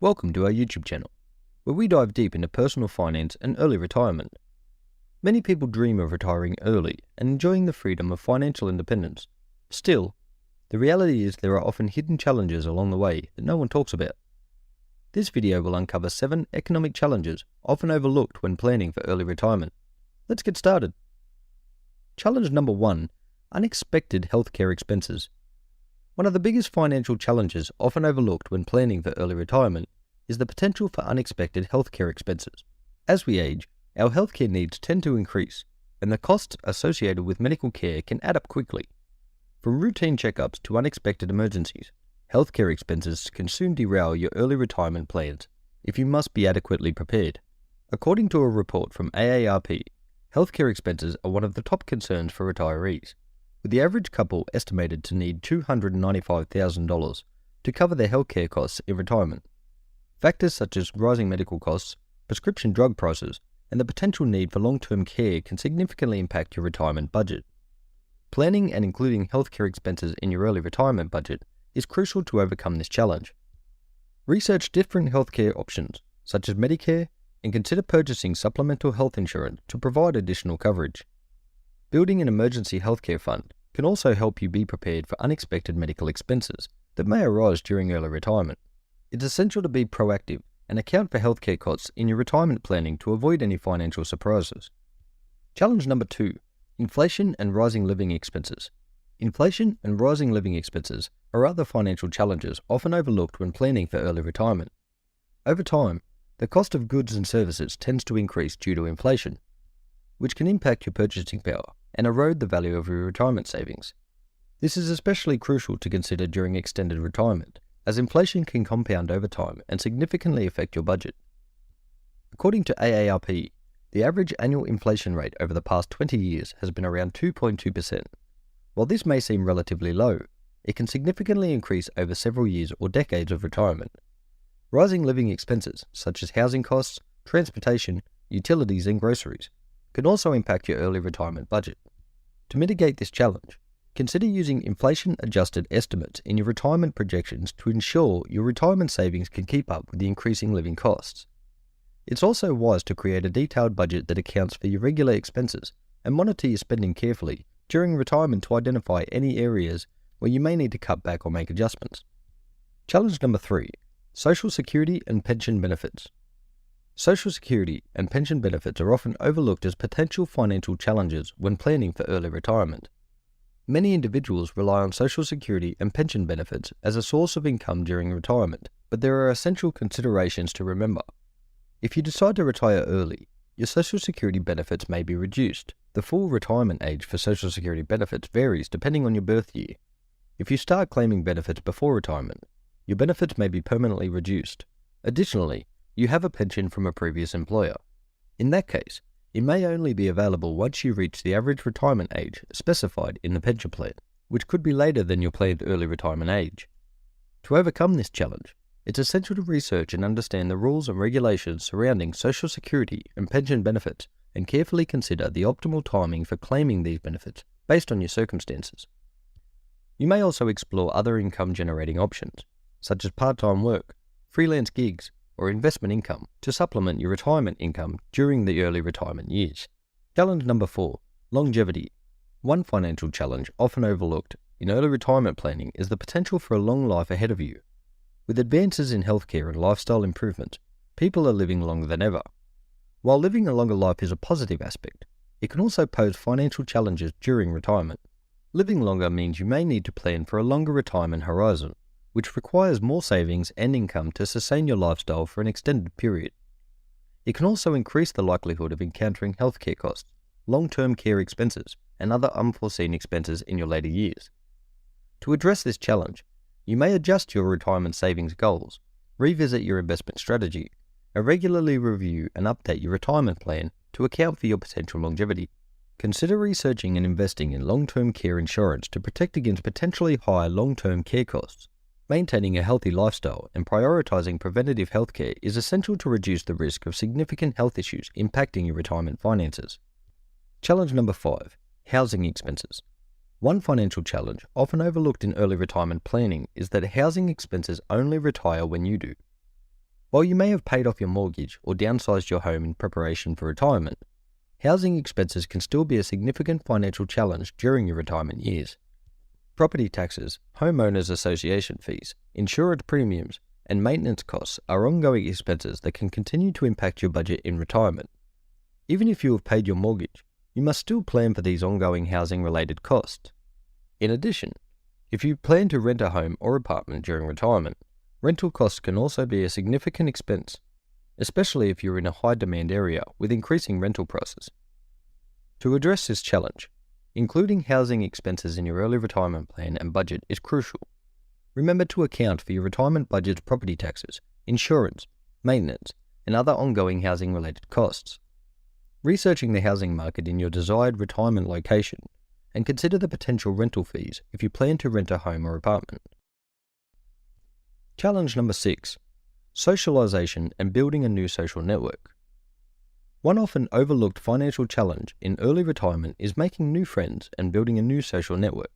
Welcome to our YouTube channel, where we dive deep into personal finance and early retirement. Many people dream of retiring early and enjoying the freedom of financial independence. Still, the reality is there are often hidden challenges along the way that no one talks about. This video will uncover 7 economic challenges often overlooked when planning for early retirement. Let's get started. Challenge number 1, unexpected healthcare expenses. One of the biggest financial challenges often overlooked when planning for early retirement is the potential for unexpected healthcare expenses. As we age, our healthcare needs tend to increase, and the costs associated with medical care can add up quickly. From routine checkups to unexpected emergencies, healthcare expenses can soon derail your early retirement plans if you must be adequately prepared. According to a report from AARP, healthcare expenses are one of the top concerns for retirees, with the average couple estimated to need $295,000 to cover their healthcare costs in retirement. Factors such as rising medical costs, prescription drug prices, and the potential need for long-term care can significantly impact your retirement budget. Planning and including healthcare expenses in your early retirement budget is crucial to overcome this challenge. Research different healthcare options, such as Medicare, and consider purchasing supplemental health insurance to provide additional coverage. Building an emergency healthcare fund can also help you be prepared for unexpected medical expenses that may arise during early retirement. It's essential to be proactive and account for healthcare costs in your retirement planning to avoid any financial surprises. Challenge number 2, inflation and rising living expenses. Inflation and rising living expenses are other financial challenges often overlooked when planning for early retirement. Over time, the cost of goods and services tends to increase due to inflation, which can impact your purchasing power and erode the value of your retirement savings. This is especially crucial to consider during extended retirement, as inflation can compound over time and significantly affect your budget. According to AARP, the average annual inflation rate over the past 20 years has been around 2.2%. While this may seem relatively low, it can significantly increase over several years or decades of retirement. Rising living expenses, such as housing costs, transportation, utilities, and groceries, can also impact your early retirement budget. To mitigate this challenge, consider using inflation-adjusted estimates in your retirement projections to ensure your retirement savings can keep up with the increasing living costs. It's also wise to create a detailed budget that accounts for your regular expenses and monitor your spending carefully during retirement to identify any areas where you may need to cut back or make adjustments. Challenge number 3, Social Security and pension benefits. Social Security and pension benefits are often overlooked as potential financial challenges when planning for early retirement. Many individuals rely on Social Security and pension benefits as a source of income during retirement, but there are essential considerations to remember. If you decide to retire early, your Social Security benefits may be reduced. The full retirement age for Social Security benefits varies depending on your birth year. If you start claiming benefits before retirement, your benefits may be permanently reduced. Additionally, you have a pension from a previous employer. In that case, it may only be available once you reach the average retirement age specified in the pension plan, which could be later than your planned early retirement age. To overcome this challenge, it's essential to research and understand the rules and regulations surrounding Social Security and pension benefits and carefully consider the optimal timing for claiming these benefits based on your circumstances. You may also explore other income-generating options, such as part-time work, freelance gigs, or investment income to supplement your retirement income during the early retirement years. Challenge number 4, longevity. One financial challenge often overlooked in early retirement planning is the potential for a long life ahead of you. With advances in healthcare and lifestyle improvements, people are living longer than ever. While living a longer life is a positive aspect, it can also pose financial challenges during retirement. Living longer means you may need to plan for a longer retirement horizon, which requires more savings and income to sustain your lifestyle for an extended period. It can also increase the likelihood of encountering healthcare costs, long-term care expenses, and other unforeseen expenses in your later years. To address this challenge, you may adjust your retirement savings goals, revisit your investment strategy, and regularly review and update your retirement plan to account for your potential longevity. Consider researching and investing in long-term care insurance to protect against potentially higher long-term care costs. Maintaining a healthy lifestyle and prioritizing preventative healthcare is essential to reduce the risk of significant health issues impacting your retirement finances. Challenge number 5, housing expenses. One financial challenge often overlooked in early retirement planning is that housing expenses only retire when you do. While you may have paid off your mortgage or downsized your home in preparation for retirement, housing expenses can still be a significant financial challenge during your retirement years. Property taxes, homeowners association fees, insurance premiums, and maintenance costs are ongoing expenses that can continue to impact your budget in retirement. Even if you have paid your mortgage, you must still plan for these ongoing housing-related costs. In addition, if you plan to rent a home or apartment during retirement, rental costs can also be a significant expense, especially if you're in a high-demand area with increasing rental prices. To address this challenge, including housing expenses in your early retirement plan and budget is crucial. Remember to account for your retirement budget's property taxes, insurance, maintenance, and other ongoing housing-related costs. Researching the housing market in your desired retirement location, and consider the potential rental fees if you plan to rent a home or apartment. Challenge number 6. Socialization and building a new social network. One often overlooked financial challenge in early retirement is making new friends and building a new social network.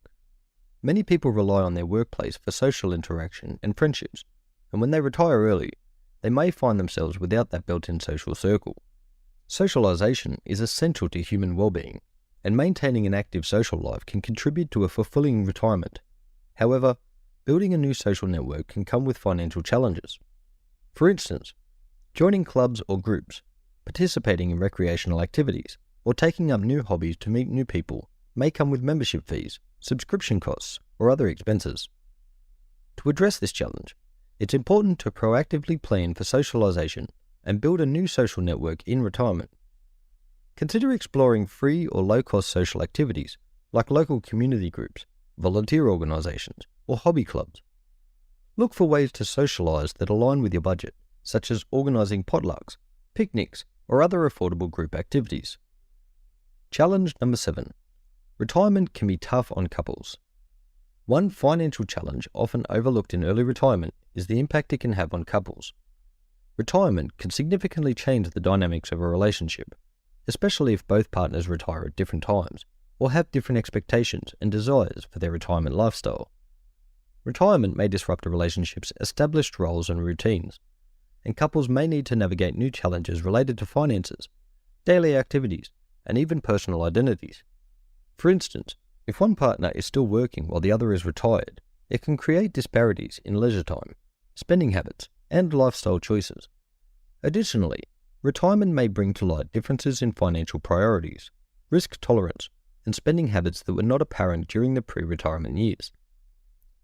Many people rely on their workplace for social interaction and friendships, and when they retire early, they may find themselves without that built-in social circle. Socialization is essential to human well-being, and maintaining an active social life can contribute to a fulfilling retirement. However, building a new social network can come with financial challenges. For instance, joining clubs or groups, participating in recreational activities, or taking up new hobbies to meet new people may come with membership fees, subscription costs, or other expenses. To address this challenge, it's important to proactively plan for socialization and build a new social network in retirement. Consider exploring free or low-cost social activities like local community groups, volunteer organizations, or hobby clubs. Look for ways to socialize that align with your budget, such as organizing potlucks, picnics, or other affordable group activities. Challenge number 7. Retirement can be tough on couples. One financial challenge often overlooked in early retirement is the impact it can have on couples. Retirement can significantly change the dynamics of a relationship, especially if both partners retire at different times or have different expectations and desires for their retirement lifestyle. Retirement may disrupt a relationship's established roles and routines, and couples may need to navigate new challenges related to finances, daily activities, and even personal identities. For instance, if one partner is still working while the other is retired, it can create disparities in leisure time, spending habits, and lifestyle choices. Additionally, retirement may bring to light differences in financial priorities, risk tolerance, and spending habits that were not apparent during the pre-retirement years.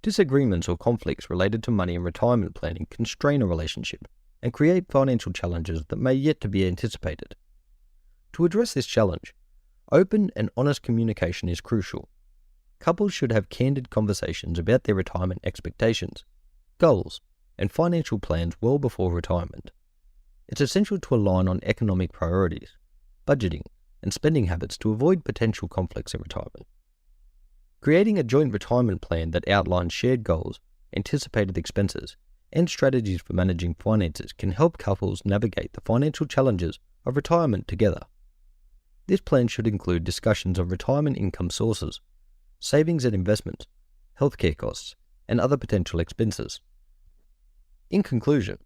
Disagreements or conflicts related to money and retirement planning can strain a relationship and create financial challenges that may yet to be anticipated. To address this challenge, open and honest communication is crucial. Couples should have candid conversations about their retirement expectations, goals, and financial plans well before retirement. It's essential to align on economic priorities, budgeting, and spending habits to avoid potential conflicts in retirement. Creating a joint retirement plan that outlines shared goals, anticipated expenses, and strategies for managing finances can help couples navigate the financial challenges of retirement together. This plan should include discussions of retirement income sources, savings and investments, healthcare costs, and other potential expenses. In conclusion,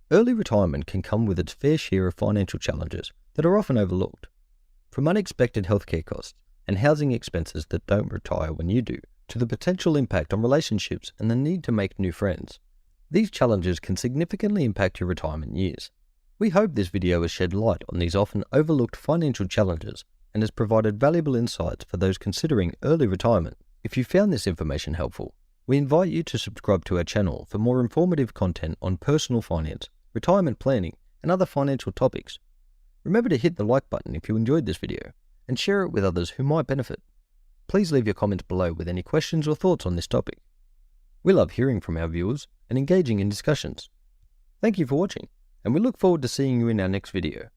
early retirement can come with its fair share of financial challenges that are often overlooked, from unexpected healthcare costs and housing expenses that don't retire when you do, to the potential impact on relationships and the need to make new friends. These challenges can significantly impact your retirement years. We hope this video has shed light on these often overlooked financial challenges and has provided valuable insights for those considering early retirement. If you found this information helpful, we invite you to subscribe to our channel for more informative content on personal finance, retirement planning, and other financial topics. Remember to hit the like button if you enjoyed this video, and share it with others who might benefit. Please leave your comments below with any questions or thoughts on this topic. We love hearing from our viewers and engaging in discussions. Thank you for watching, and we look forward to seeing you in our next video.